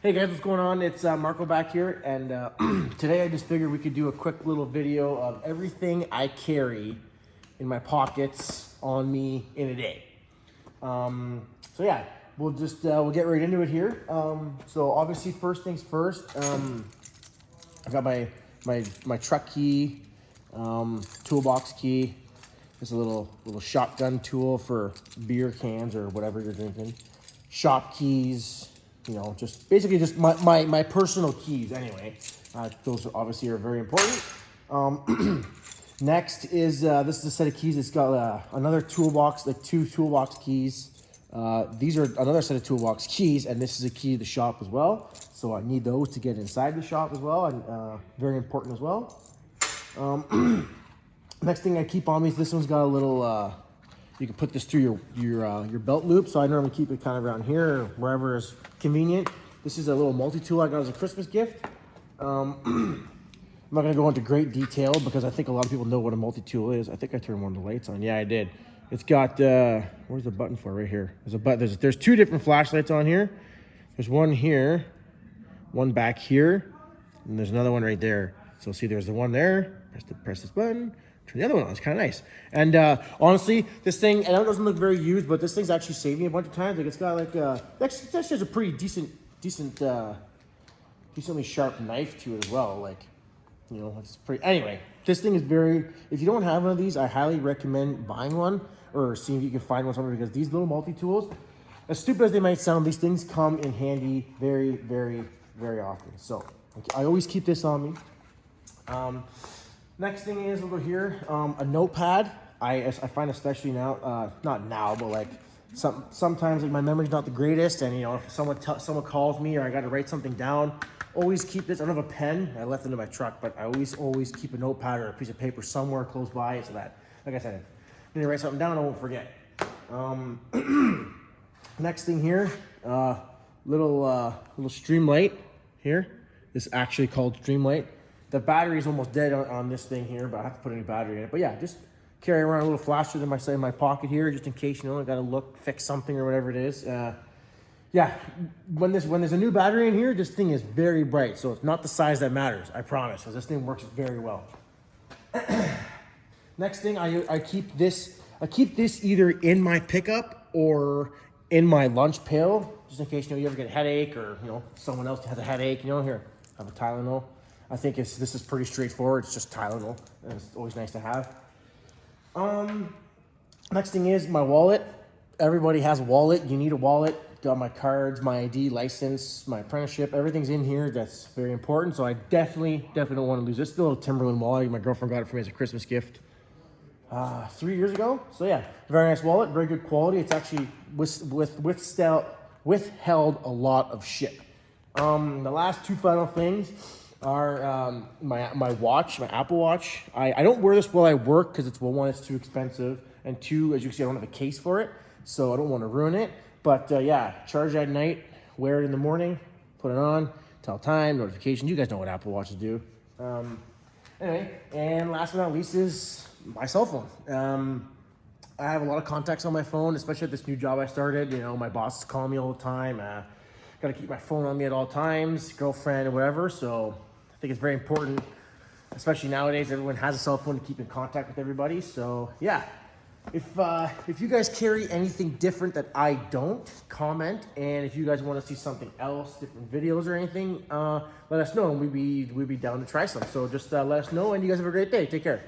Hey guys, what's going on? It's Marco back here, and today I just figured we could do a quick little video of everything I carry in my pockets on me in a day. So yeah, we'll get right into it here. So obviously, first things first, I got my truck key, toolbox key. It's a little shotgun tool for beer cans or whatever you're drinking. Shop keys. You know, just basically just my personal keys anyway. Those obviously are very important. Next is, this is a set of keys. It's got another toolbox, like 2 toolbox keys. These are another set of toolbox keys, and this is a key to the shop as well. So I need those to get inside the shop as well, and very important as well. Next thing I keep on me is this one's got a little, you can put this through your belt loop. So I normally keep it kind of around here or wherever is convenient. This is a little multi-tool I got as a Christmas gift. I'm not gonna go into great detail because I think a lot of people know what a multi-tool is. I think I turned one of the lights on. Yeah, I did. It's got, where's the button for? Right here. There's a button. There's 2 different flashlights on here. There's one here, one back here, and there's another one right there. So see, there's the one there. Press this button. Turn the other one on. It's kind of nice. And honestly, this thing, I know it doesn't look very used, but this thing's actually saved me a bunch of times. Like, it's got like that's just a pretty decently sharp knife to it as well. Like, you know, it's pretty. Anyway, this thing is very. If you don't have one of these, I highly recommend buying one or seeing if you can find one somewhere, because these little multi-tools, as stupid as they might sound, these things come in handy very, very, very often. So I always keep this on me. Next thing is, we'll go here, a notepad. I find, especially now, not now, but like sometimes like my memory's not the greatest, and you know, if someone calls me or I got to write something down, always keep this. I don't have a pen. I left it in my truck, but I always keep a notepad or a piece of paper somewhere close by, so that, like I said, if I need to write something down, I won't forget. Next thing here, little Streamlight here. This is actually called Streamlight. The battery is almost dead on this thing here, but I have to put a new battery in it. But yeah, just carry around a little flashlight in my pocket here, just in case, you know, I got to fix something or whatever it is. Yeah, when there's a new battery in here, this thing is very bright. So it's not the size that matters, I promise, because this thing works very well. Next thing, I keep this either in my pickup or in my lunch pail, just in case, you know, you ever get a headache, or, you know, someone else has a headache, you know, here, have a Tylenol. I think this is pretty straightforward. It's just Tylenol, and it's always nice to have. Next thing is my wallet. Everybody has a wallet. You need a wallet. Got my cards, my ID, license, my apprenticeship. Everything's in here. That's very important. So I definitely don't want to lose this. It's a little Timberland wallet. My girlfriend got it for me as a Christmas gift 3 years ago. So yeah, very nice wallet, very good quality. It's actually withheld a lot of shit. The last 2 final things are my watch, my Apple Watch. I don't wear this while I work because it's, well, 1, it's too expensive, and 2, as you can see, I don't have a case for it, so I don't want to ruin it. But yeah, charge it at night, wear it in the morning, put it on, tell time, notifications. You guys know what Apple Watches do. Anyway, and last but not least is my cell phone. I have a lot of contacts on my phone, especially at this new job I started. You know, my boss is calling me all the time. Got to keep my phone on me at all times, girlfriend or whatever. So I think it's very important, especially nowadays. Everyone has a cell phone to keep in contact with everybody. So yeah, if you guys carry anything different that I don't, comment. And if you guys want to see something else, different videos or anything, let us know, and we'd be down to try some. So just let us know, and you guys have a great day. Take care.